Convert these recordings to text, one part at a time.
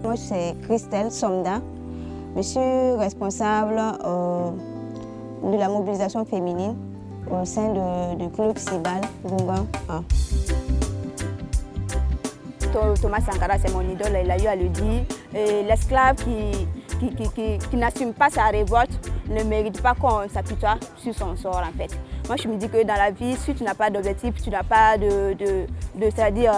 Moi, c'est Christelle Somda. Je suis responsable de la mobilisation féminine au sein du club Cibal Gungan 1. Thomas Sankara, c'est mon idole, il a eu à le dire. L'esclave qui n'assume pas sa révolte ne mérite pas qu'on s'apitoie sur son sort en fait. Moi je me dis que dans la vie, si tu n'as pas d'objectif, tu n'as pas c'est-à-dire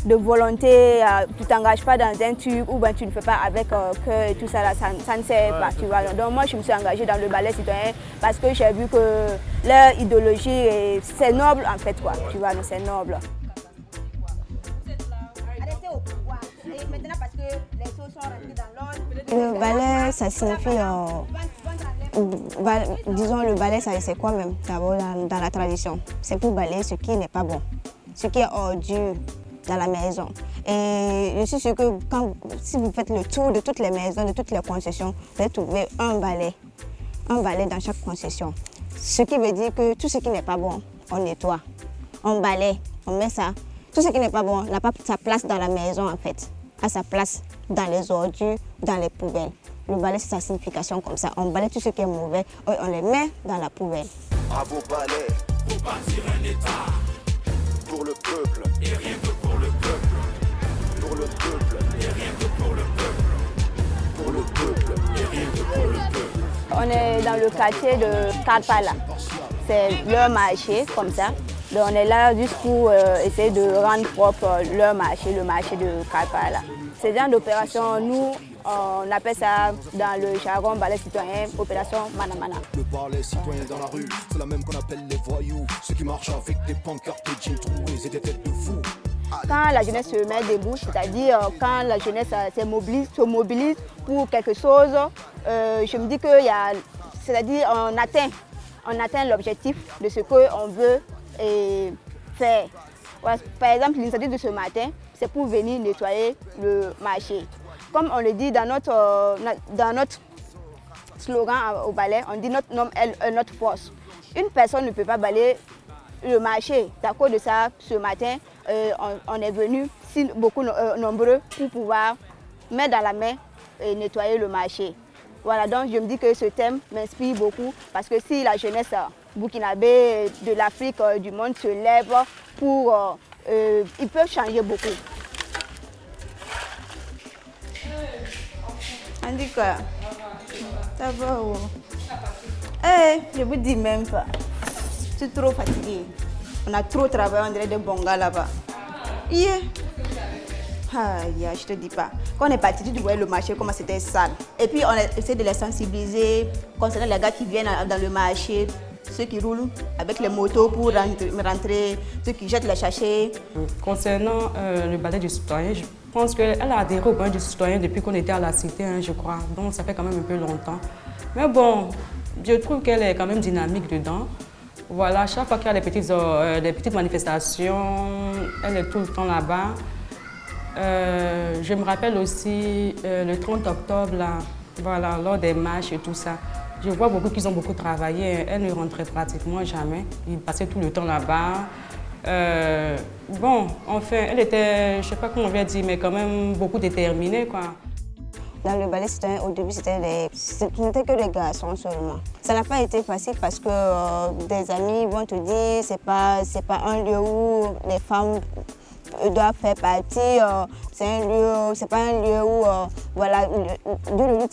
de volonté, tu ne t'engages pas dans un truc ou ben tu ne fais pas avec cœur et tout ça, là, ça ne sert pas. Tu vois. Donc moi je me suis engagée dans le ballet citoyen parce que j'ai vu que leur idéologie, c'est noble en fait, quoi. Tu vois, c'est noble. Le ballet, ça signifie, disons le ballet, c'est quoi même d'abord dans la tradition? C'est pour balayer ce qui n'est pas bon, ce qui est ordure dans la maison. Et je suis sûre que si vous faites le tour de toutes les maisons, de toutes les concessions, vous allez trouver un balai dans chaque concession. Ce qui veut dire que tout ce qui n'est pas bon, on nettoie, on balaye, on met ça. Tout ce qui n'est pas bon n'a pas sa place dans la maison en fait, a sa place dans les ordures, dans les poubelles. Le balai, c'est sa signification comme ça. On balaye tout ce qui est mauvais, on les met dans la poubelle. Bravo balai, pour bâtir un État, pour le peuple, et rien que pour le peuple, pour le peuple, et rien que pour le peuple, pour le peuple, et rien que pour le peuple. On est dans le quartier de Karpala, c'est leur marché comme ça. Donc on est là juste pour essayer de rendre propre leur marché, le marché de Karpala. Ce genre d'opération, nous, on appelle ça dans le jargon ballet citoyen, opération Manamana. Le ballet citoyen dans la rue, c'est la même qu'on appelle les voyous, ceux qui marchent avec des pancartes, des jeans troués et des têtes de fous. Quand la jeunesse se met debout, c'est-à-dire quand la jeunesse se mobilise pour quelque chose, je me dis qu'il y a, c'est-à-dire on atteint l'objectif de ce qu'on veut faire. Par exemple, l'initiative de ce matin, c'est pour venir nettoyer le marché. Comme on le dit dans notre slogan au ballet, on dit notre nom est notre force. Une personne ne peut pas balayer le marché. À cause de ça, ce matin, on est venu beaucoup nombreux pour pouvoir mettre dans la main et nettoyer le marché. Voilà, donc je me dis que ce thème m'inspire beaucoup parce que si la jeunesse burkinabé de l'Afrique, du monde se lève pour... ils peuvent changer beaucoup. On dit quoi? Ça va où? Je vous dis même pas. Je suis trop fatiguée. On a trop travaillé, on dirait des bons gars là-bas. Yeah. Je te dis pas. Quand on est parti, tu voyais le marché, comment c'était sale. Et puis on a essayé de les sensibiliser concernant les gars qui viennent dans le marché, ceux qui roulent avec les motos pour rentrer, ceux qui jettent les sachets. Concernant le ballet du citoyen, je pense qu'elle a adhéré au ballet du citoyen depuis qu'on était à la cité, je crois. Donc ça fait quand même un peu longtemps. Mais bon, je trouve qu'elle est quand même dynamique dedans. Voilà, chaque fois qu'il y a des petites manifestations, elle est tout le temps là-bas. Je me rappelle aussi le 30 octobre, là, voilà, lors des marches et tout ça. Je vois beaucoup qu'ils ont beaucoup travaillé. Elle ne rentrait pratiquement jamais. Ils passaient tout le temps là-bas. Bon, enfin, elle était, je ne sais pas comment on vient dire, mais quand même beaucoup déterminée, quoi. Dans le ballet citoyen, au début, ce n'était que des garçons seulement. Ça n'a pas été facile parce que des amis vont te dire c'est pas un lieu où les femmes doivent faire partie. C'est pas un lieu où voilà,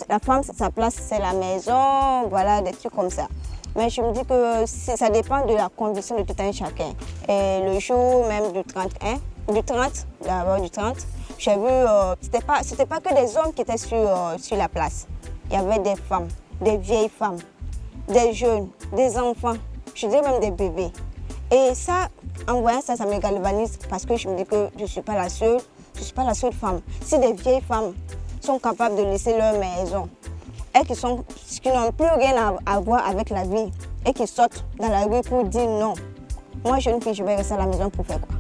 la femme, sa place, c'est la maison, voilà, des trucs comme ça. Mais je me dis que ça dépend de la conviction de tout un chacun. Et le jour même du 30, j'ai vu, c'était pas que des hommes qui étaient sur la place. Il y avait des femmes, des vieilles femmes, des jeunes, des enfants, je dirais même des bébés. Et ça, en voyant ça, ça me galvanise parce que je me dis que je ne suis pas la seule femme. Si des vieilles femmes sont capables de laisser leur maison, et qui n'ont plus rien à voir avec la vie, et qui sortent dans la rue pour dire non, moi jeune fille, je vais rester à la maison pour faire quoi?